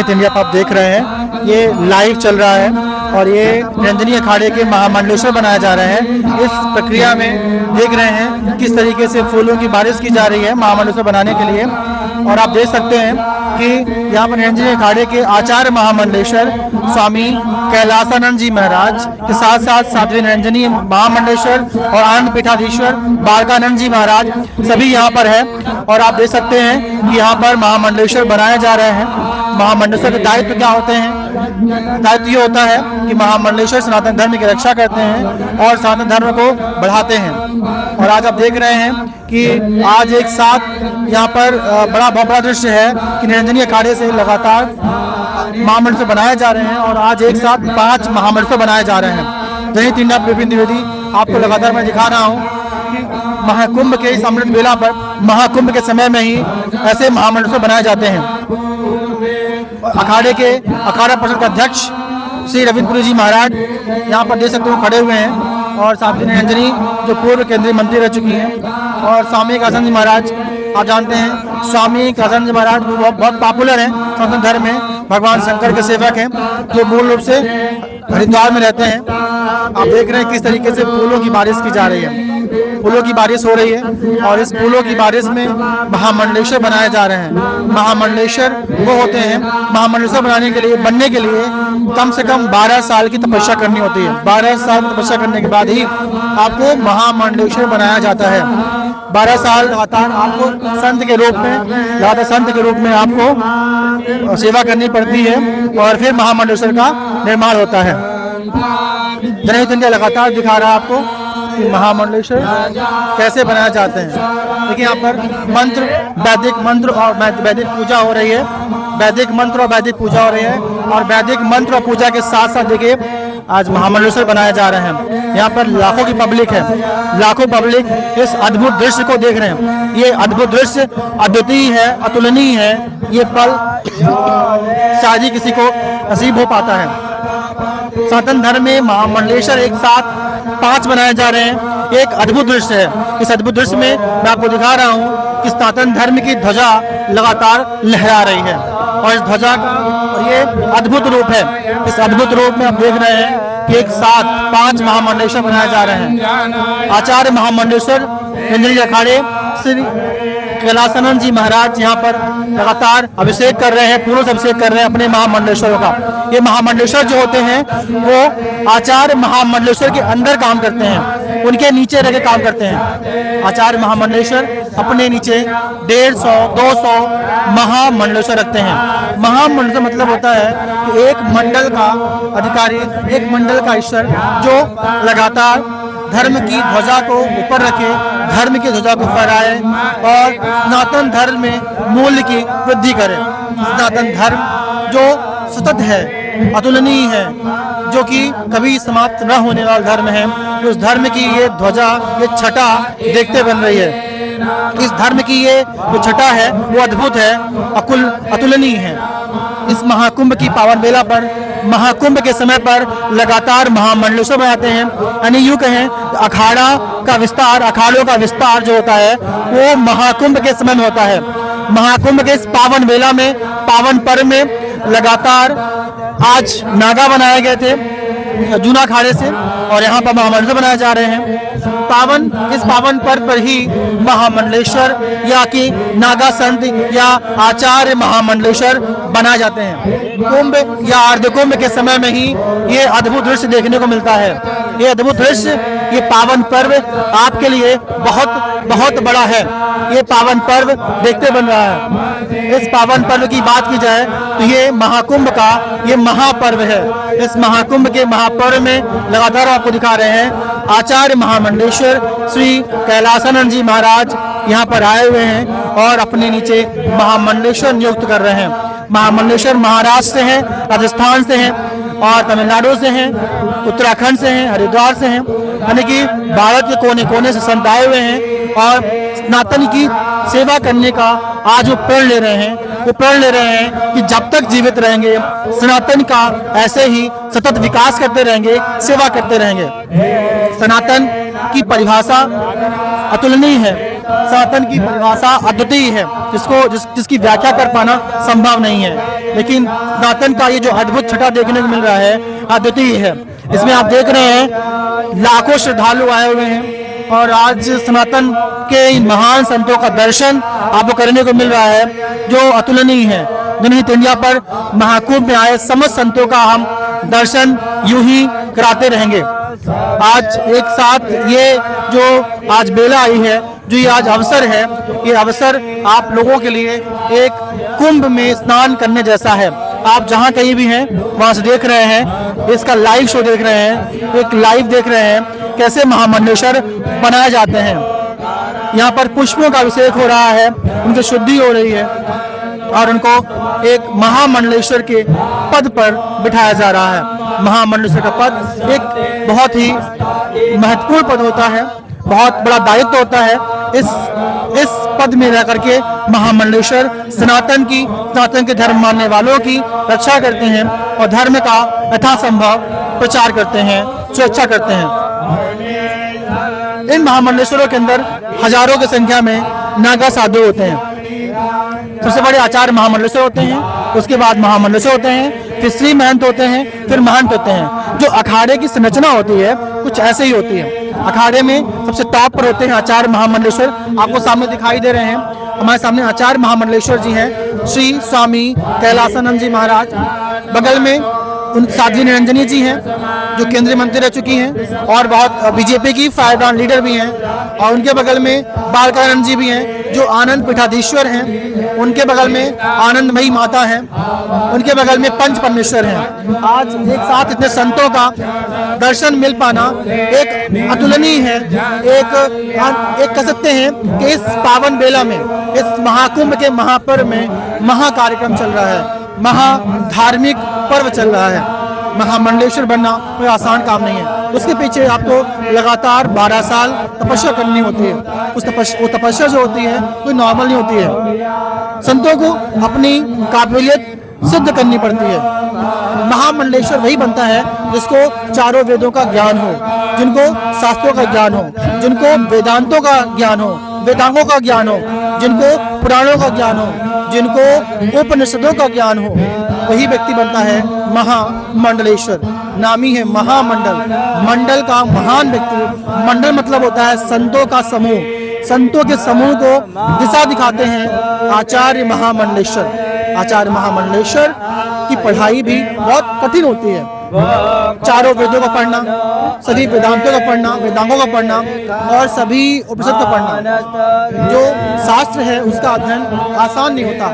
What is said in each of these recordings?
जनहित इंडिया आप देख रहे हैं, ये लाइव चल रहा है और ये निरंजनी अखाड़े के महामंडलेश्वर बनाए जा रहे हैं। इस प्रक्रिया में देख रहे हैं किस तरीके से फूलों की बारिश की जा रही है महामंडलेश्वर बनाने के लिए। और आप देख सकते हैं कि यहाँ पर निरंजनी अखाड़े के आचार्य महामंडलेश्वर स्वामी कैलासानंद जी महाराज के साथ साथ साध्वी निरंजनी महामंडलेश्वर और आनंद पीठाधीश्वर बालकानंद जी महाराज सभी यहाँ पर है। और आप देख सकते हैं कि यहाँ पर महामंडलेश्वर बनाए जा रहे हैं। महामंडलेश्वर के दायित्व क्या होते हैं? दायित्व ये होता है कि महामंडलेश्वर सनातन धर्म की रक्षा करते हैं और सनातन धर्म को बढ़ाते हैं। और आज आप देख रहे हैं कि आज एक साथ यहाँ पर बहुत बड़ा दृश्य है कि निरंजनी अखाड़े से लगातार महामंडलेश्वर बनाए जा रहे हैं और आज एक साथ 5 महामंडलेश्वर बनाए जा रहे हैं। जनहित इंडिया विपिन द्विवेदी आपको लगातार मैं दिखा रहा हूँ कि महाकुंभ के इस अमृत बेला पर महाकुंभ के समय में ही ऐसे महामंडलेश्वर बनाए जाते हैं। अखाड़ा परिषद के अध्यक्ष श्री रविंद्रपुरी जी महाराज यहाँ पर देख सकते हो खड़े हुए हैं और साध्वी निरंजनी जो पूर्व केंद्रीय मंत्री रह चुकी हैं और स्वामी कैलासानंद जी महाराज आप जानते हैं स्वामी कैलासानंद जी महाराज बहुत पॉपुलर हैं सनातन धर्म में, भगवान शंकर के सेवक हैं जो मूल रूप से हरिद्वार में रहते हैं। आप देख रहे हैं किस तरीके से फूलों की बारिश की जा रही है, फूलों की बारिश हो रही है और इस फूलों की बारिश में महामंडलेश्वर बनाए जा रहे हैं। महामंडलेश्वर वो होते हैं, महामंडलेश्वर बनने के लिए कम से कम 12 साल की तपस्या करनी होती है। 12 साल की तपस्या करने के बाद ही आपको महामंडलेश्वर बनाया जाता है। 12 साल लगातार आपको संत के रूप में आपको सेवा करनी पड़ती है और फिर महामंडलेश्वर का निर्माण होता है। जनहित इंडिया लगातार दिखा रहा है आपको कि महामंडलेश्वर कैसे बनाए जाते हैं। देखिए यहाँ पर वैदिक मंत्र और वैदिक पूजा हो रही है। वैदिक मंत्र और वैदिक पूजा हो रही है और वैदिक मंत्र और पूजा के साथ साथ देखिए आज महामंडलेश्वर बनाए जा रहे हैं। यहाँ पर लाखों की पब्लिक है, लाखों पब्लिक इस अद्भुत दृश्य को देख रहे हैं। ये अद्भुत दृश्य अद्वितीय है, अतुलनीय है। ये पल शायद ही किसी को नसीब हो पाता है। सनातन धर्म में महामंडलेश्वर एक साथ 5 बनाए जा रहे हैं। एक अद्भुत दृश्य है। इस अद्भुत दृश्य में मैं आपको दिखा रहा हूँ कि सनातन धर्म की ध्वजा लगातार लहरा रही है और इस ध्वजा का ये अद्भुत रूप है। इस अद्भुत रूप में आप देख रहे हैं कि एक साथ 5 महामंडलेश्वर बनाए जा रहे हैं। आचार्य महामंडलेश्वर निरंजनी अखाड़े श्री कैलासानंद जी महाराज यहाँ पर लगातार अभिषेक कर रहे हैं, पूर्ण अभिषेक कर रहे हैं अपने महामंडलेश्वरों का। ये महामंडलेश्वर जो होते हैं वो आचार्य महामंडलेश्वर के अंदर काम करते हैं, उनके नीचे रह के काम करते हैं। आचार्य महामंडलेश्वर अपने नीचे 150-200 महामंडलेश्वर रखते हैं। महामंडलेश्वर मतलब होता है कि एक मंडल का अधिकारी, एक मंडल का ईश्वर जो लगातार धर्म की ध्वजा को ऊपर रखे, धर्म की ध्वजा को फहराए और सनातन धर्म में मूल्य की वृद्धि करे। सनातन धर्म जो सतत है, अतुलनीय है, जो कि कभी समाप्त न होने वाला धर्म है, उस धर्म की ये ध्वजा, ये छटा देखते बन रही है। इस धर्म की ये जो छटा है वो अद्भुत है, अतुलनीय है। इस महाकुंभ की पावन बेला पर, महाकुंभ के समय पर लगातार महामंडलेश्वर बनाते हैं। यानी यूँ कहें अखाड़ा का विस्तार, अखाड़ों का विस्तार जो होता है वो महाकुंभ के समय में होता है। महाकुंभ के इस पावन बेला में, पावन पर्व में लगातार आज नागा बनाए गए थे जूना अखाड़े से और यहाँ पर महामंडलेश्वर बनाए जा रहे हैं। इस पावन पर्व पर ही महामंडलेश्वर या कि नागा संत या आचार्य महामंडलेश्वर बनाए जाते हैं। कुंभ या अर्धकुंभ के समय में ही ये अद्भुत दृश्य देखने को मिलता है। ये अद्भुत दृश्य, ये पावन पर्व आपके लिए बहुत बहुत बड़ा है। ये पावन पर्व देखते बन रहा है। इस पावन पर्व की बात की जाए तो ये महाकुंभ का ये महापर्व है। इस महाकुंभ के महापर्व में लगातार आपको दिखा रहे हैं आचार्य महामंडलेश्वर श्री कैलासानंद जी महाराज यहाँ पर आए हुए हैं और अपने नीचे महामंडलेश्वर नियुक्त कर रहे हैं। महामंडलेश्वर महाराष्ट्र से हैं, राजस्थान से हैं और तमिलनाडु से हैं, उत्तराखंड से हैं, हरिद्वार से हैं। यानी कि भारत के कोने कोने से संत आए हुए हैं और सनातन की सेवा करने का आज वो प्रण ले रहे हैं। वो प्रण ले रहे हैं कि जब तक जीवित रहेंगे सनातन का ऐसे ही सतत विकास करते रहेंगे, सेवा करते रहेंगे। सनातन की परिभाषा अतुलनीय है, सनातन की परिभाषा अद्वितीय है, जिसकी व्याख्या कर पाना संभव नहीं है। लेकिन सनातन का ये जो अद्भुत छटा देखने को मिल रहा है अद्वितीय है। इसमें आप देख रहे हैं लाखों श्रद्धालु आए हुए हैं और आज सनातन के इन महान संतों का दर्शन आपको करने को मिल रहा है जो अतुलनीय है। जनहित इंडिया पर महाकुंभ में आए समस्त संतों का हम दर्शन यूं ही कराते रहेंगे। आज एक साथ ये जो आज बेला आई है, जो ये आज अवसर है, ये अवसर आप लोगों के लिए एक कुंभ में स्नान करने जैसा है। आप जहां कहीं भी हैं वहां से देख रहे हैं, इसका लाइव शो देख रहे हैं, एक लाइव देख रहे हैं कैसे महामंडलेश्वर बनाए जाते हैं। यहाँ पर पुष्पों का अभिषेक हो रहा है, उनकी शुद्धि हो रही है और उनको एक महामंडलेश्वर के पद पर बिठाया जा रहा है। महामंडलेश्वर का पद एक बहुत ही महत्वपूर्ण पद होता है, बहुत बड़ा दायित्व होता है। इस पद में रह करके महामंडलेश्वर सनातन के धर्म मानने वालों की रक्षा करते हैं और धर्म का यथासंभव प्रचार करते हैं, सुरक्षा करते हैं। इन महामंडलेश्वरों के अंदर हजारों की संख्या में नागा साधु होते हैं। सबसे बड़े आचार्य महामंडलेश्वर होते हैं, उसके बाद महामंडलेश्वर होते हैं, फिर श्री महंत होते हैं, फिर महंत होते हैं। जो अखाड़े की संरचना होती है कुछ ऐसे ही होती है। अखाड़े में सबसे टॉप पर होते हैं आचार्य महामंडलेश्वर, आपको सामने दिखाई दे रहे हैं। हमारे सामने आचार्य महामंडलेश्वर जी हैं, श्री स्वामी कैलासानंद जी महाराज। बगल में उन साध्वी निरंजनी जी हैं जो केंद्रीय मंत्री रह चुकी हैं और बहुत बीजेपी की फायरब्रांड लीडर भी हैं। और उनके बगल में बालकानंद जी भी हैं जो आनंद पीठाधीश्वर हैं। उनके बगल में आनंदमयी माता हैं, उनके बगल में पंच परमेश्वर हैं। आज एक साथ इतने संतों का दर्शन मिल पाना एक अतुलनीय है। एक कह सकते हैं कि इस पावन बेला में, इस महाकुंभ के महापर्व में महाकार्यक्रम चल रहा है, महाधार्मिक पर्व चल रहा है। महामंडलेश्वर बनना कोई आसान काम नहीं है। उसके पीछे आपको लगातार 12 साल तपस्या करनी होती है। वो तपस्या जो होती है कोई नॉर्मल नहीं होती है। संतों को अपनी काबिलियत सिद्ध करनी पड़ती है। महामंडलेश्वर वही बनता है जिसको चारों वेदों का ज्ञान हो, जिनको शास्त्रों का ज्ञान हो, जिनको वेदांतों का ज्ञान हो, वेदांगों का ज्ञान हो, जिनको पुराणों का ज्ञान हो, जिनको उपनिषदों का ज्ञान हो, वही व्यक्ति बनता है महामंडलेश्वर। नामी है महामंडल, मंडल का महान व्यक्ति। मंडल मतलब होता है संतों का समूह। संतों के समूह को दिशा दिखाते हैं आचार्य महामंडलेश्वर। आचार्य महामंडलेश्वर की पढ़ाई भी बहुत कठिन होती है। चारों वेदों का पढ़ना, सभी वेदांतों का पढ़ना, वेदांगों का पढ़ना और सभी उपनिषद का पढ़ना, जो शास्त्र है उसका अध्ययन आसान नहीं होता।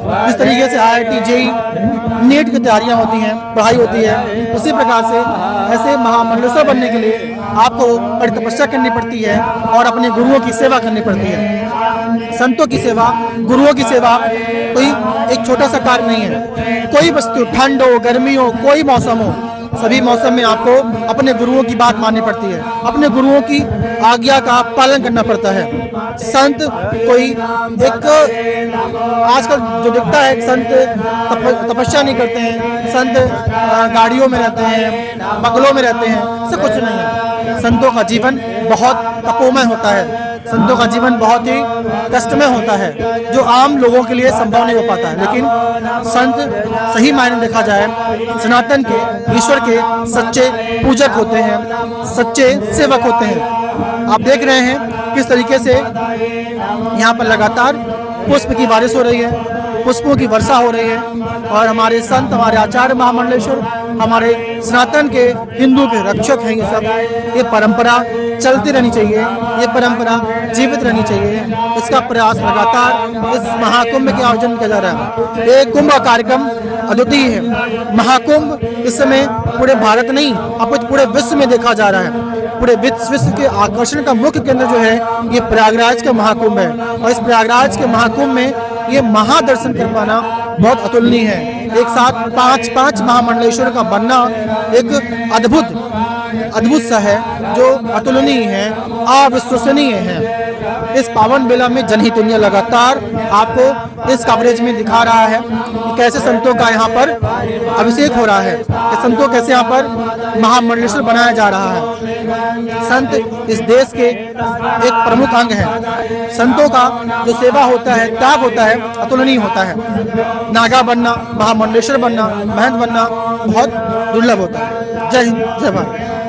जिस तरीके से IIT JEE नीट की तैयारियां होती हैं, पढ़ाई होती है, उसी प्रकार से ऐसे महामंडलेश्वर बनने के लिए आपको बड़ी तपस्या करनी पड़ती है और अपने गुरुओं की सेवा करनी पड़ती है। संतों की सेवा, गुरुओं की सेवा कोई एक छोटा सा कार्य नहीं है। कोई वस्तु, ठंड हो, गर्मी हो, कोई मौसम हो, सभी मौसम में आपको अपने गुरुओं की बात माननी पड़ती है, अपने गुरुओं की आज्ञा का पालन करना पड़ता है। संत कोई एक आजकल जो दिखता है, संत तपस्या नहीं करते हैं, संत गाड़ियों में रहते हैं, बंगलों में रहते हैं, ऐसा कुछ नहीं है। संतों का जीवन बहुत तपोमय होता है। संतों का जीवन बहुत ही कष्टमय होता है, जो आम लोगों के लिए संभव नहीं हो पाता है। लेकिन संत सही मायने देखा जाए सनातन के, ईश्वर के सच्चे पूजक होते हैं, सच्चे सेवक होते हैं। आप देख रहे हैं किस तरीके से यहाँ पर लगातार पुष्प की बारिश हो रही है, पुष्पों की वर्षा हो रही है और हमारे संत, हमारे आचार्य महामंडलेश्वर, हमारे सनातन के, हिंदू के रक्षक हैं। ये सब, ये परंपरा चलती रहनी चाहिए, ये परंपरा जीवित रहनी चाहिए। इसका प्रयास लगातार इस महाकुंभ के आयोजन किया जा रहा है। ये कुंभ का कार्यक्रम अद्वितीय है। महाकुंभ इस समय पूरे भारत नहीं, अब पूरे विश्व में देखा जा रहा है। पूरे विश्व के आकर्षण का मुख्य केंद्र जो है ये प्रयागराज का महाकुंभ है और इस प्रयागराज के महाकुंभ में ये महादर्शन कर पाना बहुत अतुलनीय है। एक साथ पांच महामंडलेश्वर का बनना एक अद्भुत सा है, जो अतुलनीय है, अविश्वसनीय है। इस पावन बेला में जनहित दुनिया लगातार आपको इस कवरेज में दिखा रहा है कि कैसे संतों का यहाँ पर अभिषेक हो रहा है, कि संतों कैसे यहाँ पर महामंडलेश्वर बनाया जा रहा है। संत इस देश के एक प्रमुख अंग है। संतों का जो सेवा होता है, त्याग होता है, अतुलनीय होता है। नागा बनना, महामंडलेश्वर बनना, महंत बनना बहुत दुर्लभ होता है। जय हिंद, जय भारत।